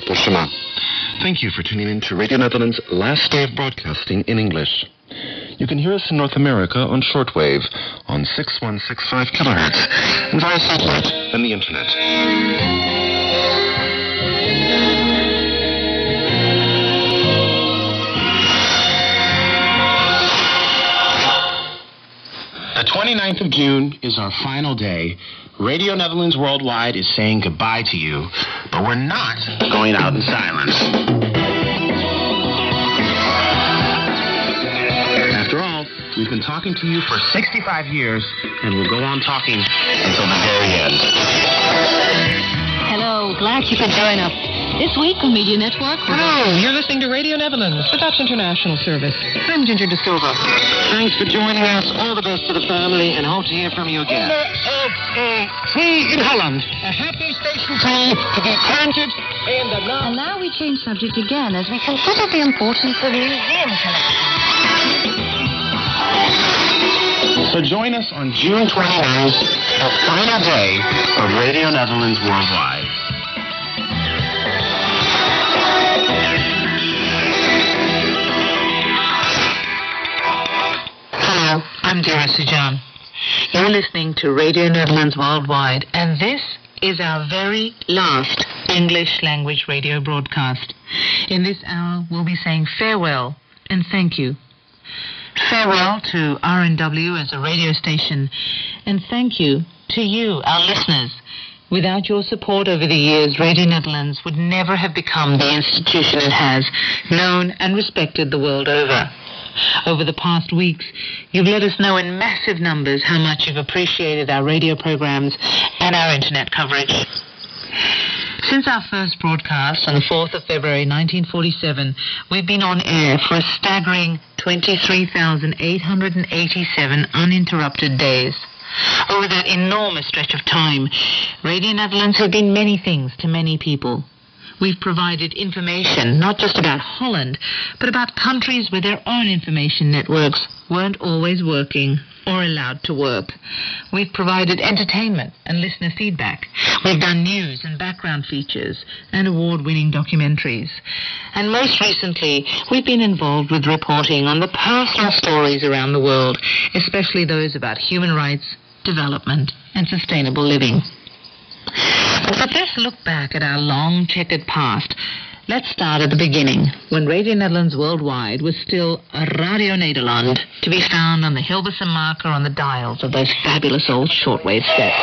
pour chemin. Thank you for tuning in to Radio Netherlands' last day of broadcasting in English. You can hear us in North America on shortwave on 6165 kilohertz and via satellite and the internet. The 29th of June is our final day. Radio Netherlands Worldwide is saying goodbye to you, but we're not going out in silence. After all, we've been talking to you for 65 years, and we'll go on talking until the very end. Hello, glad you could join us. This week on Media Network... Hello, you're listening to Radio Netherlands, the Dutch International Service. I'm Ginger De Silva. Thanks for joining us. All the best to the family, and hope to hear from you again. Tea in Holland. A happy station tea to be planted in the... And now we change subject again as we consider the importance of museum collections. So join us on June 29th, the final day of Radio Netherlands Worldwide. Hello, I'm Dira Sujan. You're listening to Radio Netherlands Worldwide, and this is our very last English language radio broadcast. In this hour, we'll be saying farewell and thank you. Farewell to RNW as a radio station, and thank you to you, our listeners. Without your support over the years, Radio Netherlands would never have become the institution it has, known and respected the world over. Over the past weeks, you've let us know in massive numbers how much you've appreciated our radio programs and our internet coverage. Since our first broadcast on the 4th of February 1947, we've been on air for a staggering 23,887 uninterrupted days. Over that enormous stretch of time, Radio Netherlands has been many things to many people. We've provided information, not just about Holland, but about countries where their own information networks weren't always working or allowed to work. We've provided entertainment and listener feedback. We've done news and background features and award-winning documentaries. And most recently, we've been involved with reporting on the personal stories around the world, especially those about human rights, development, and sustainable living. But let's look back at our long checkered past. Let's start at the beginning, when Radio Netherlands Worldwide was still a Radio Nederland, to be found on the Hilversum marker on the dials of those fabulous old shortwave sets.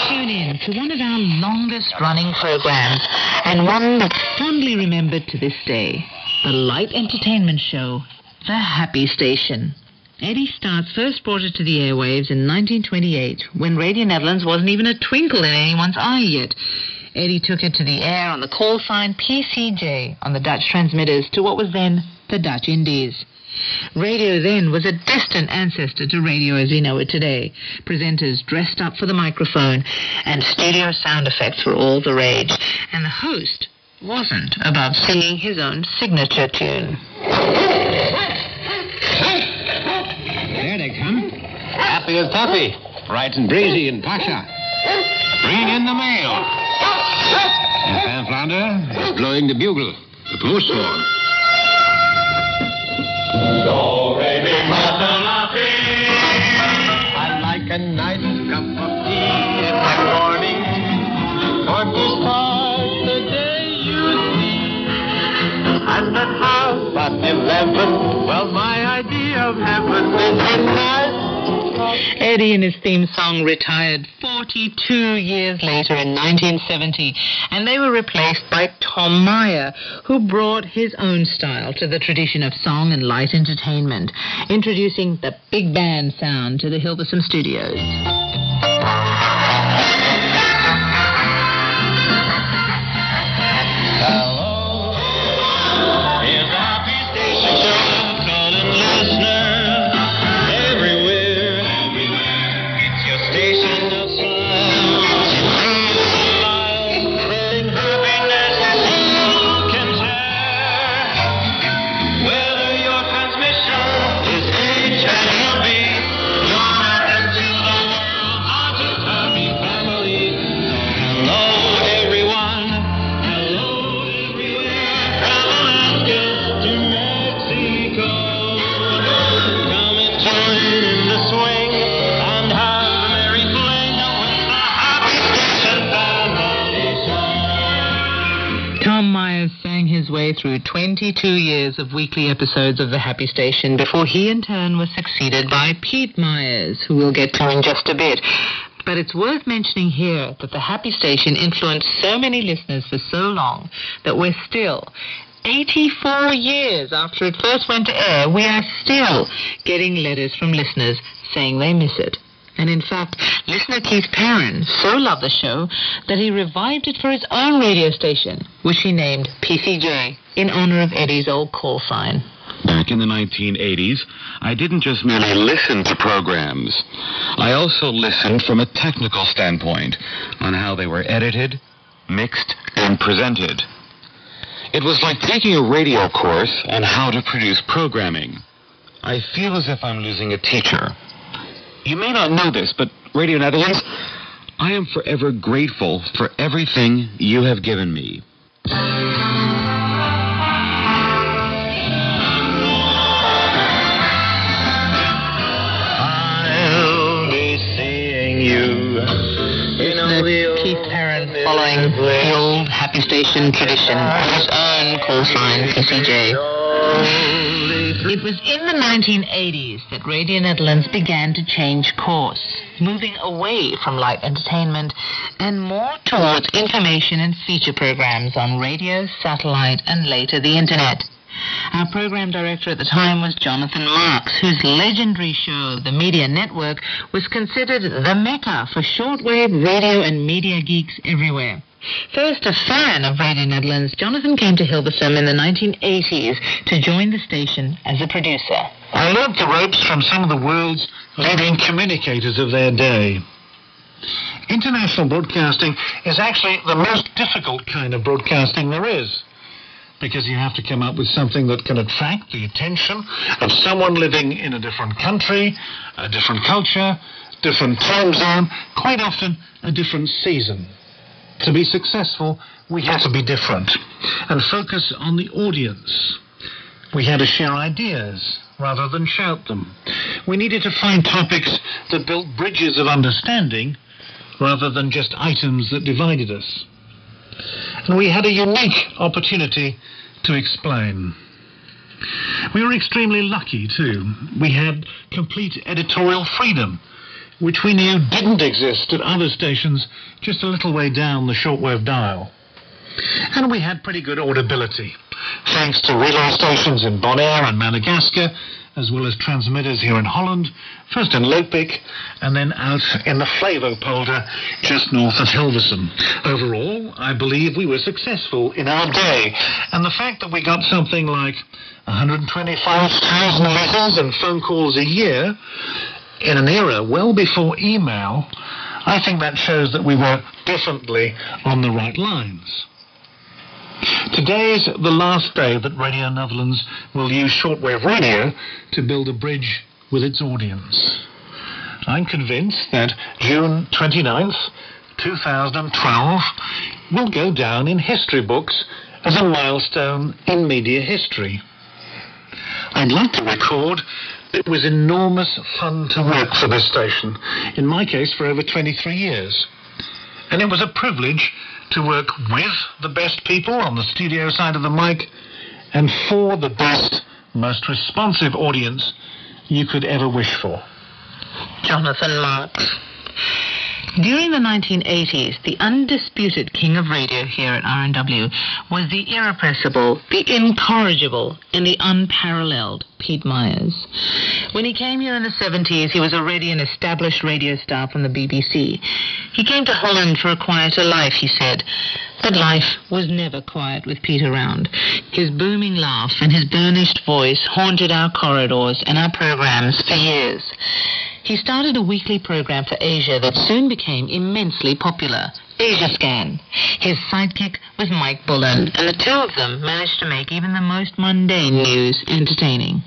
Tune in to one of our longest-running programs, and one that's fondly remembered to this day, the light entertainment show, The Happy Station. Eddie Starts first brought it to the airwaves in 1928, when Radio Netherlands wasn't even a twinkle in anyone's eye yet. Eddie took it to the air on the call sign PCJ on the Dutch transmitters to what was then the Dutch Indies. Radio then was a distant ancestor to radio as we know it today. Presenters dressed up for the microphone, and studio sound effects were all the rage. And the host wasn't above singing his own signature tune. There they come. Happy as Taffy. Bright and breezy in Pasha. Bring in the mail. And Van Vlaanderen is blowing the bugle, the posthorn. I like a nice cup of tea in the morning, or to start the day you see. And at 11:30, well, my idea of heaven is a nice. Eddie and his theme song retired 42 years later in 1970, and they were replaced by Tom Meyer, who brought his own style to the tradition of song and light entertainment, introducing the big band sound to the Hilversum studios. way through 22 years of weekly episodes of The Happy Station before he in turn was succeeded by Pete Myers, who we'll get to in just a bit. But it's worth mentioning here that The Happy Station influenced so many listeners for so long that we're still, 84 years after it first went to air, we are still getting letters from listeners saying they miss it. And in fact, listener Keith Perrin so loved the show that he revived it for his own radio station, which he named PCJ, in honor of Eddie's old call sign. Back in the 1980s, I didn't just merely listen to programs. I also listened from a technical standpoint on how they were edited, mixed, and presented. It was like taking a radio course on how to produce programming. I feel as if I'm losing a teacher. You may not know this, but Radio Netherlands, I am forever grateful for everything you have given me. I'll be seeing you. Keith Perrin following the old Happy Station tradition of his own call sign, PCJ. It was in the 1980s that Radio Netherlands began to change course, moving away from light entertainment and more towards information and feature programs on radio, satellite, and later the Internet. Our program director at the time was Jonathan Marks, whose legendary show, The Media Network, was considered the mecca for shortwave radio and media geeks everywhere. First a fan of Radio Netherlands, Jonathan came to Hilversum in the 1980s to join the station as a producer. I learned the ropes from some of the world's leading communicators of their day. International broadcasting is actually the most difficult kind of broadcasting there is, because you have to come up with something that can attract the attention of someone living in a different country, a different culture, different time zone, quite often a different season. To be successful, we had to be different and focus on the audience. We had to share ideas rather than shout them. We needed to find topics that built bridges of understanding rather than just items that divided us. And we had a unique opportunity to explain. We were extremely lucky, too. We had complete editorial freedom, which we knew didn't exist at other stations just a little way down the shortwave dial. And we had pretty good audibility, thanks to relay stations in Bonaire and Madagascar, as well as transmitters here in Holland, first in Lopik, and then out in the Flevopolder, just north of Hilversum. Overall, I believe we were successful in our day, and the fact that we got something like 125,000 letters and phone calls a year, in an era well before email, I think that shows that we were definitely on the right lines. Today's the last day that Radio Netherlands will use shortwave radio to build a bridge with its audience. I'm convinced that June 29th, 2012 will go down in history books as a milestone in media history. I'd like to record it was enormous fun to work for this station, in my case for over 23 years. And it was a privilege to work with the best people on the studio side of the mic and for the best, most responsive audience you could ever wish for. Jonathan Marks. During the 1980s, the undisputed king of radio here at RNW was the irrepressible, the incorrigible, and the unparalleled Pete Myers. When he came here in the 70s, he was already an established radio star from the BBC. He came to Holland for a quieter life, he said. But life was never quiet with Pete around. His booming laugh and his burnished voice haunted our corridors and our programs for years. He started a weekly program for Asia that soon became immensely popular, Asia Scan. His sidekick was Mike Bullen, and the two of them managed to make even the most mundane news entertaining.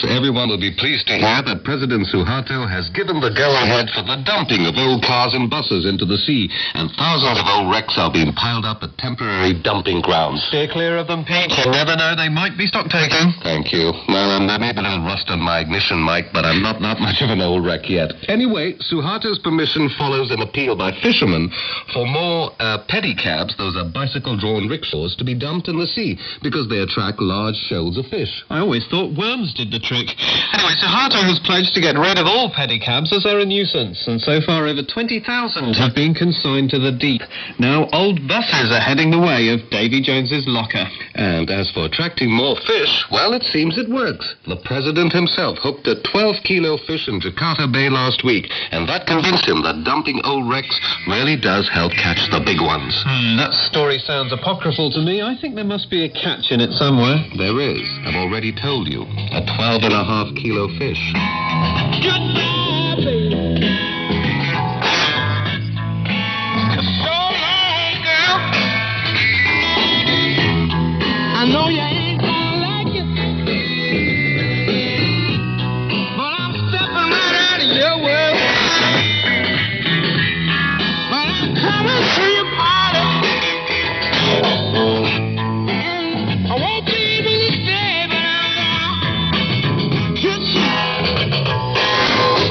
Everyone will be pleased to hear that President Suharto has given the go-ahead for the dumping of old cars and buses into the sea, and thousands of old wrecks are being piled up at temporary dumping grounds. Stay clear of them, Pete. You never know, they might be stock taken. Thank you. Well, there may be a little rust on my ignition, Mike, but I'm not much of an old wreck yet. Anyway, Suharto's permission follows an appeal by fishermen for more pedicabs, those are bicycle-drawn rickshaws, to be dumped in the sea, because they attract large shoals of fish. I always thought worms did the trick. Anyway, Suharto has pledged to get rid of all pedicabs as they're a nuisance, and so far over 20,000 have been consigned to the deep. Now old buses are heading the way of Davy Jones's locker. And as for attracting more fish, well, it seems it works. The president himself hooked a 12-kilo fish in Jakarta Bay last week, and that convinced him that dumping old wrecks really does help catch the big ones. That story sounds apocryphal to me. I think there must be a catch in it somewhere. There is. I've already told you. A 12.5-kilo fish. Goodbye, baby. So long, girl. I know you ain't gonna like it, but I'm stepping right out of your world. But I'm coming to your party. I won't be able to stay, but I'm gonna get you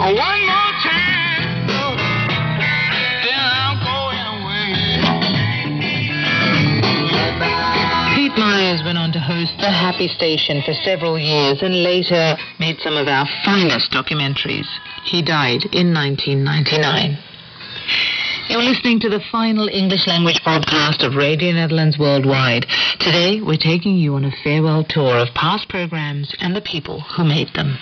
one more time. Then I'm going away. Pete Myers went on to host The Happy Station for several years and later made some of our finest documentaries. He died in 1999. You're listening to the final English language broadcast of Radio Netherlands Worldwide. Today, we're taking you on a farewell tour of past programs and the people who made them.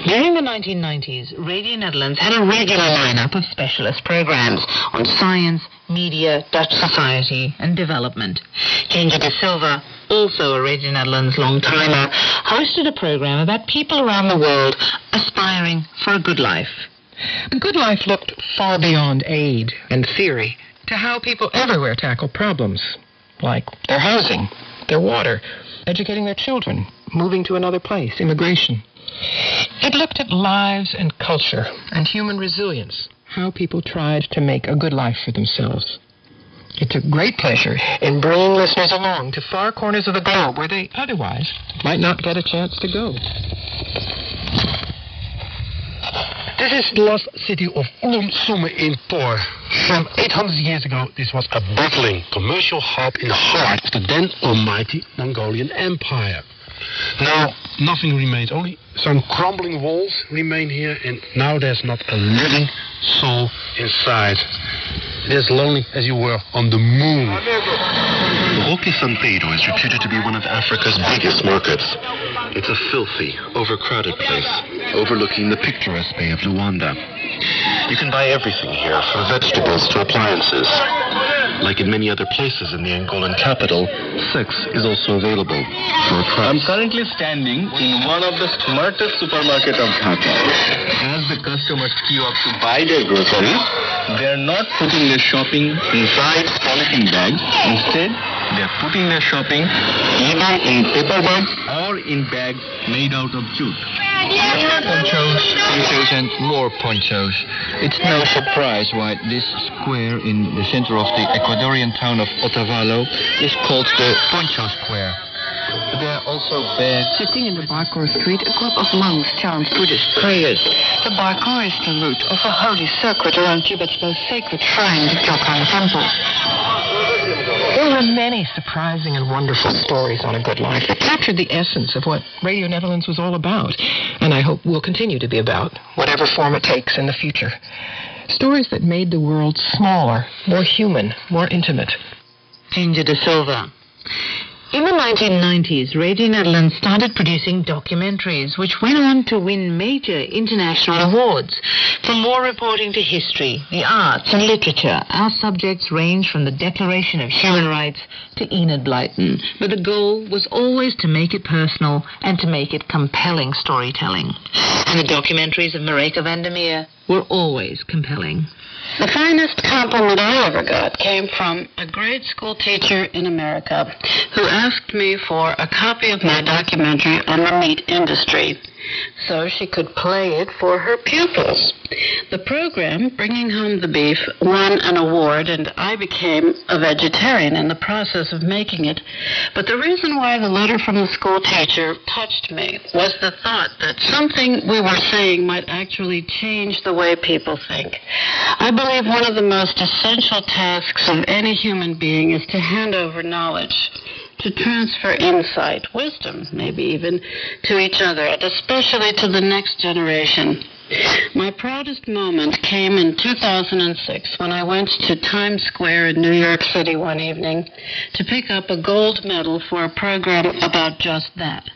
During the 1990s, Radio Netherlands had a regular lineup of specialist programs on science, media, Dutch society, and development. Ginger De Silva, also a Radio Netherlands long-timer, hosted a program about people around the world aspiring for a good life. A good life looked far beyond aid and theory to how people everywhere tackle problems, like their housing, their water, educating their children, moving to another place, immigration. It looked at lives and culture and human resilience, how people tried to make a good life for themselves. It took great pleasure in bringing listeners along to far corners of the globe where they otherwise might not get a chance to go. This is the lost city of Ulum Sume in Por. Some 800 years ago, this was a bustling commercial hub in the heart of the then almighty Mongolian Empire. Now, nothing remains. Only some crumbling walls remain here, and now there's not a living soul inside. It is lonely as you were on the moon. Roque San Pedro is reputed to be one of Africa's biggest markets. It's a filthy, overcrowded place, overlooking the picturesque Bay of Luanda. You can buy everything here, from vegetables to appliances. Like in many other places in the Angolan capital, sex is also available for a price. I'm currently standing in one of the smartest supermarkets of Dhaka. As the customers queue up to buy their groceries, they're not putting their shopping inside polythene bags. Instead, they're putting their shopping either in paper bags or in bags made out of jute. Ponchos, ponchos, and more ponchos. It's no surprise why this square in the center of the Ecuadorian town of Otavalo is called the Poncho Square. There are also bags. Sitting in the Barkor Street, a group of monks chant Buddhist prayers. The Barkor is the route of a holy circuit around Tibet's most sacred shrine, the Chokhang Temple. There were many surprising and wonderful stories on a good life that captured the essence of what Radio Netherlands was all about, and I hope will continue to be about, whatever form it takes in the future. Stories that made the world smaller, more human, more intimate. Ginger De Silva. In the 1990s, Radio Netherlands started producing documentaries, which went on to win major international awards. From war reporting to history, the arts and literature, our subjects range from the Declaration of Human Rights to Enid Blyton. But the goal was always to make it personal and to make it compelling storytelling. And the documentaries of Mareka van der Meer, were always compelling. The finest compliment I ever got came from a grade school teacher in America who asked me for a copy of my documentary on the meat industry so she could play it for her pupils. The program, Bringing Home the Beef, won an award, and I became a vegetarian in the process of making it. But the reason why the letter from the school teacher touched me was the thought that something we were saying might actually change the way people think. I believe one of the most essential tasks of any human being is to hand over knowledge, to transfer insight, wisdom, maybe even, to each other, and especially to the next generation. My proudest moment came in 2006 when I went to Times Square in New York City one evening to pick up a gold medal for a program about just that.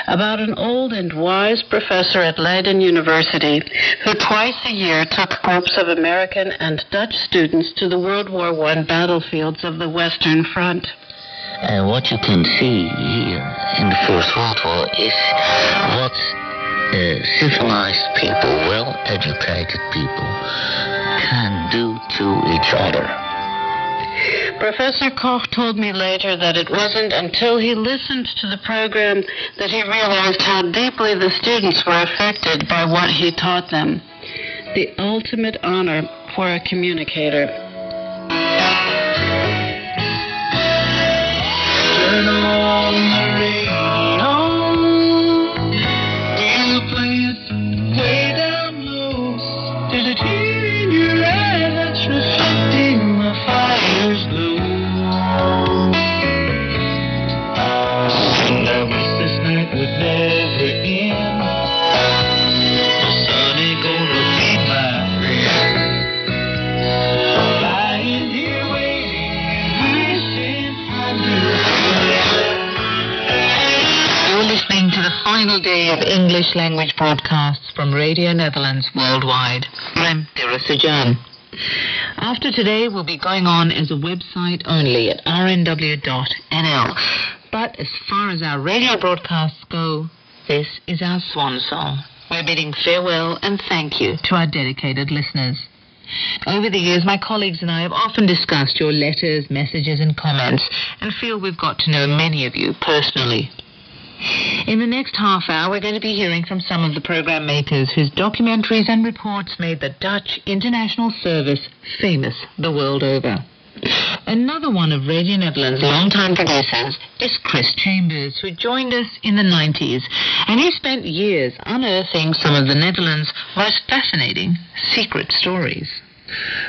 About an old and wise professor at Leiden University who twice a year took groups of American and Dutch students to the World War I battlefields of the Western Front. What you can see here in the First World War is what civilized people, well-educated people, can do to each other. Professor Koch told me later that it wasn't until he listened to the program that he realized how deeply the students were affected by what he taught them. The ultimate honor for a communicator. Turn on the radio. We'll play it way down low. There's a tear in your eye that's reflecting the fire's glow. And I wish this night would never end. The sun ain't gonna be my friend. Lying here waiting and wishing I knew. You're listening to the final day of English language broadcasts from Radio Netherlands worldwide. I'm Teresa Jan. After today, we'll be going on as a website only at rnw.nl. But as far as our radio broadcasts go, this is our swan song. We're bidding farewell and thank you to our dedicated listeners. Over the years, my colleagues and I have often discussed your letters, messages, and comments, and feel we've got to know many of you personally. In the next half hour, we're going to be hearing from some of the program makers whose documentaries and reports made the Dutch International Service famous the world over. Another one of Radio Netherlands' longtime producers is Chris Chambers, who joined us in the 90s, and he spent years unearthing some of the Netherlands' most fascinating secret stories.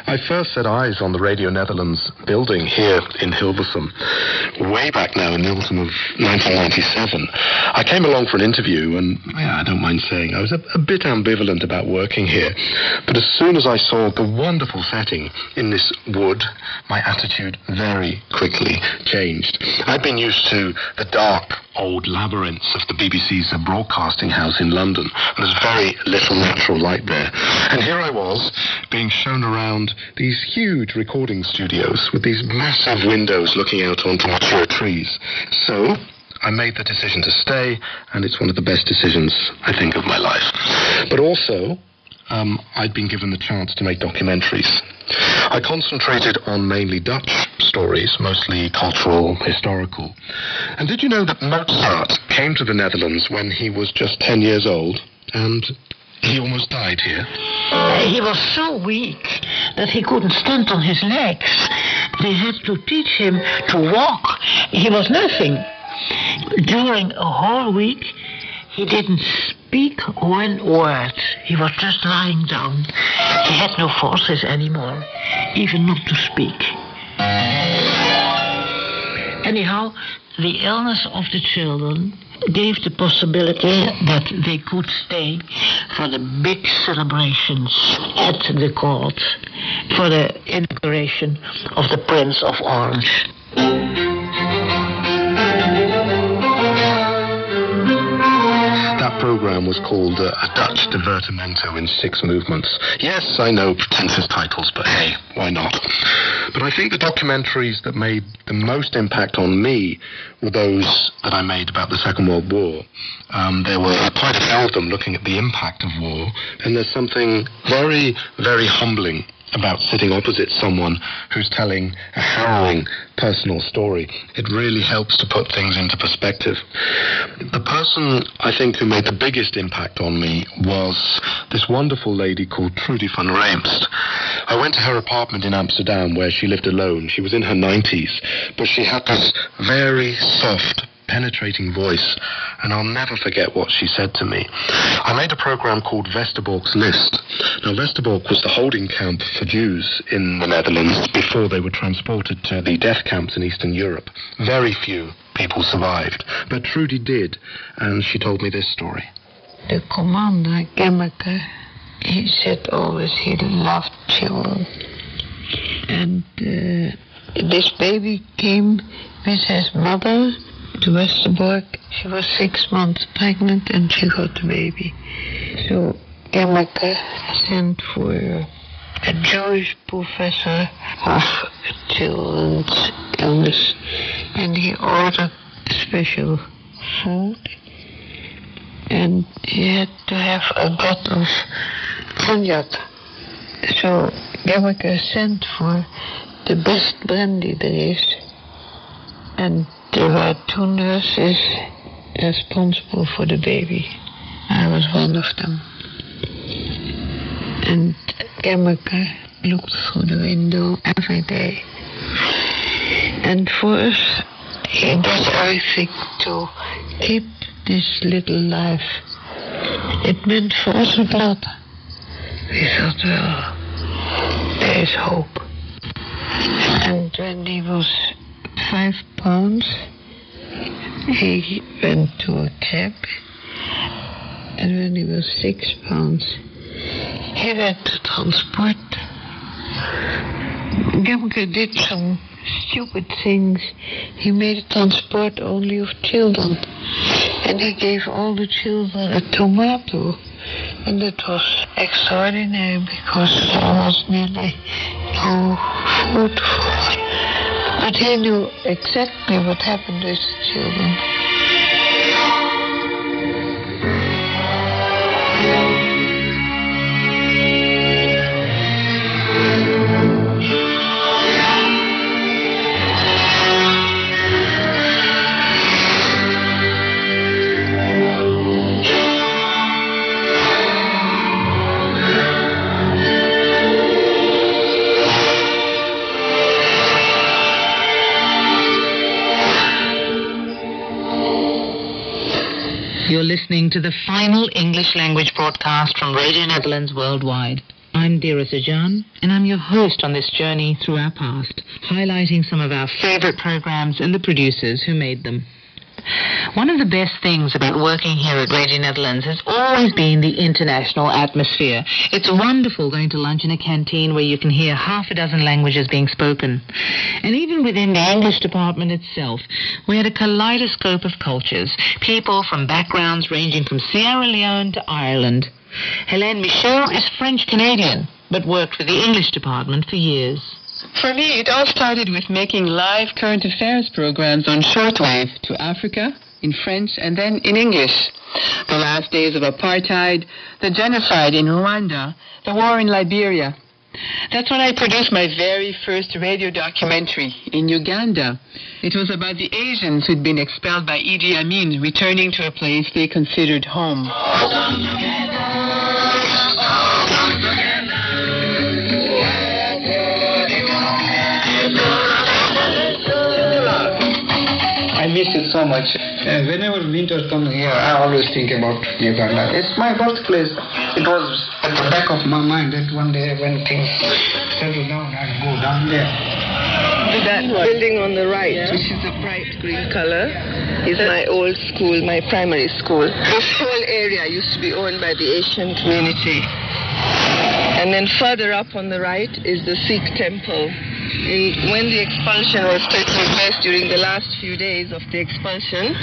I first set eyes on the Radio Netherlands building here in Hilversum way back now in the autumn of 1997. I came along for an interview and, I don't mind saying, I was a bit ambivalent about working here. But as soon as I saw the wonderful setting in this wood, my attitude very quickly changed. I'd been used to the dark old labyrinths of the BBC's broadcasting house in London. There's very little natural light there. And here I was, being shown around these huge recording studios with these massive windows looking out onto mature trees. So I made the decision to stay, and it's one of the best decisions, I think, of my life. But also, I'd been given the chance to make documentaries. I concentrated on mainly Dutch stories, mostly cultural, historical. And did you know that Mozart came to the Netherlands when he was just 10 years old, and he almost died here? He was so weak that he couldn't stand on his legs. They had to teach him to walk. He was nothing. During a whole week, he didn't speak one word. He was just lying down. He had no forces anymore, even not to speak. Anyhow, the illness of the children gave the possibility that they could stay for the big celebrations at the court, for the inauguration of the Prince of Orange. That program program was called A Dutch Divertimento in 6 movements. Yes, I know, pretentious titles, but hey, why not? But I think the documentaries that made the most impact on me were those that I made about the Second World War. There were quite a few of them looking at the impact of war, and there's something very, very humbling about sitting opposite someone who's telling a harrowing personal story. It really helps to put things into perspective. The person, I think, who made the biggest impact on me was this wonderful lady called Trudy van Reemst. I went to her apartment in Amsterdam where she lived alone. She was in her 90s, but she had this very soft, penetrating voice, and I'll never forget what she said to me. I made a program called Westerbork's List. Now, Westerbork was the holding camp for Jews in the Netherlands before they were transported to the death camps in Eastern Europe. Very few people survived, but Trudy did, and she told me this story. The commander, Gemmeke, he said always he loved children. And this baby came with his mother to Westerbork. She was 6 months pregnant and she got the baby. So Gemmeke sent for a Jewish professor of children's illness, and he ordered special food, and he had to have a bottle of cognac. So Gemmeke sent for the best brandy there is, and there were 2 nurses responsible for the baby. I was one of them. And Gemmeke looked through the window every day. And for us, he did everything to keep this little life. It meant for us a lot. We thought, well, there is hope. And when he was 5 pounds, he went to a cab, and when he was 6 pounds, he went to transport. Gemmeke did some stupid things. He made a transport only of children, and he gave all the children a tomato, and that was extraordinary because there was nearly no food for it. But he knew exactly what happened with the children. You're listening to the final English language broadcast from Radio Netherlands Worldwide. I'm Dira Sajan, and I'm your host on this journey through our past, highlighting some of our favorite programs and the producers who made them. One of the best things about working here at Radio Netherlands has always been the international atmosphere. It's wonderful going to lunch in a canteen where you can hear half a dozen languages being spoken. And even within the English department itself, we had a kaleidoscope of cultures, people from backgrounds ranging from Sierra Leone to Ireland. Helene Michel is French-Canadian, but worked with the English department for years. For me, it all started with making live current affairs programs on shortwave to Africa, in French, and then in English. The last days of apartheid, the genocide in Rwanda, the war in Liberia. That's when I produced my very first radio documentary in Uganda. It was about the Asians who'd been expelled by Idi Amin, returning to a place they considered home. I miss it so much. Whenever winter comes here, I always think about Uganda. It's my birthplace. It was at the back of my mind that one day when things settle down, I'd go down there. That building on the right, which is a bright green color, is my old school, my primary school. This whole area used to be owned by the Asian community. And then further up on the right is the Sikh temple. When the expulsion was taking place during the last few days of the expulsion,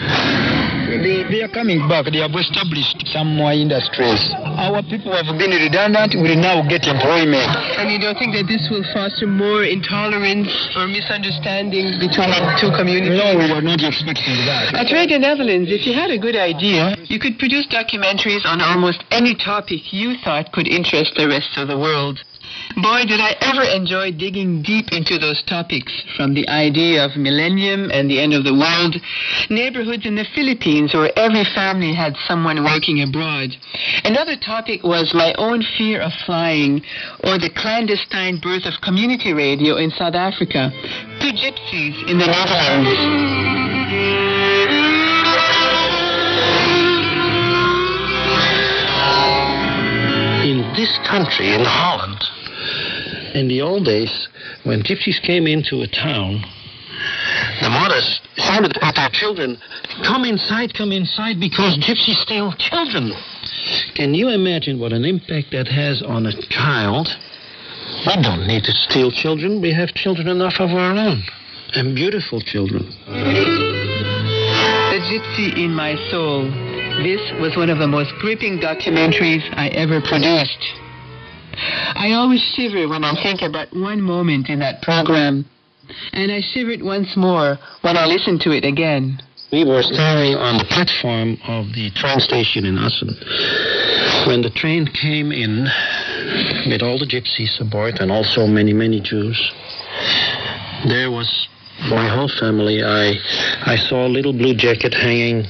They are coming back. They have established some more industries. Our people have been redundant. We now get employment. And you don't think that this will foster more intolerance or misunderstanding between the two communities? No, we were not expecting that. At Radio Netherlands, if you had a good idea, you could produce documentaries on almost any topic you thought could interest the rest of the world. Boy, did I ever enjoy digging deep into those topics, from the idea of millennium and the end of the world, neighborhoods in the Philippines where every family had someone working abroad. Another topic was my own fear of flying, or the clandestine birth of community radio in South Africa, to gypsies in the Netherlands. In this country, in Holland, in the old days, when gypsies came into a town, the mothers shouted at their children, come inside, because gypsies steal children. Can you imagine what an impact that has on a child? We don't need to steal children. We have children enough of our own, and beautiful children. The Gypsy in My Soul. This was one of the most gripping documentaries I ever produced. I always shiver when I think about one moment in that program, and I shivered once more when I listen to it again. We were standing on the platform of the train station in Assen when the train came in with all the gypsies aboard and also many, many Jews. There was my whole family. I saw a little blue jacket hanging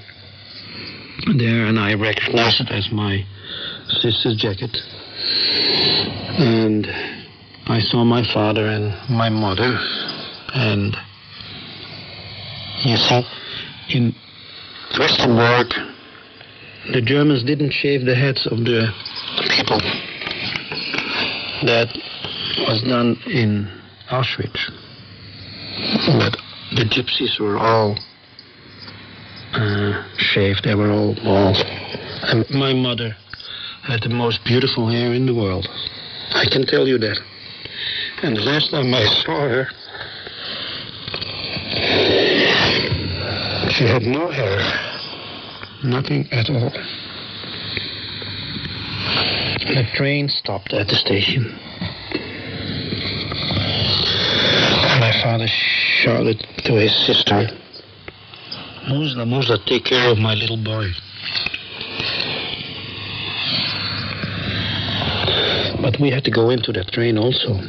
there, and I recognized it as my sister's jacket. And I saw my father and my mother, and you see, in Westerbork, the Germans didn't shave the heads of the people. That was done in Auschwitz. But the gypsies were all shaved. They were all bald. And my mother had the most beautiful hair in the world. I can tell you that. And the last time I saw her, she had no hair. Nothing at all. The train stopped at the station. And my father shouted to his sister, Musa, take care of my little boy. But we had to go into that train also.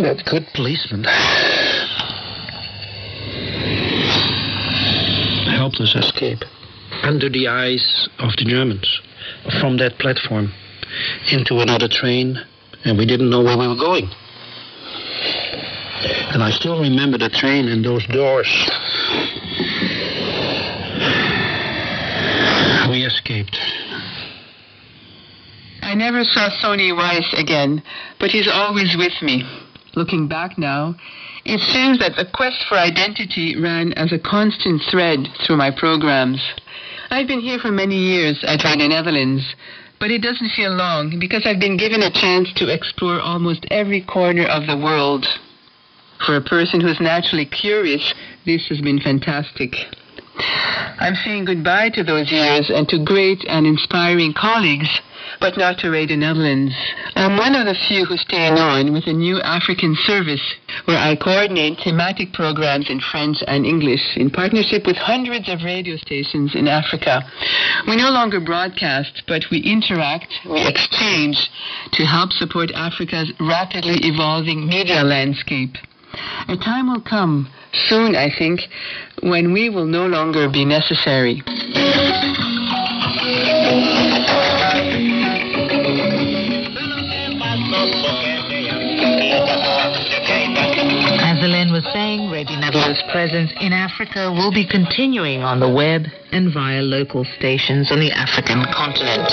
That good policeman helped us escape under the eyes of the Germans from that platform into another train, and we didn't know where we were going. And I still remember the train and those doors. We escaped. I never saw Sonny Weiss again, but he's always with me. Looking back now, it seems that the quest for identity ran as a constant thread through my programs. I've been here for many years at Radio Netherlands, but it doesn't feel long because I've been given a chance to explore almost every corner of the world. For a person who's naturally curious, this has been fantastic. I'm saying goodbye to those years and to great and inspiring colleagues, but not to Radio Netherlands. I'm one of the few who stay on with a new African service where I coordinate thematic programs in French and English in partnership with hundreds of radio stations in Africa. We no longer broadcast, but we interact, we exchange to help support Africa's rapidly evolving media landscape. A time will come, soon I think, when we will no longer be necessary. As Elaine was saying, Radio Netherlands' presence in Africa will be continuing on the web and via local stations on the African continent.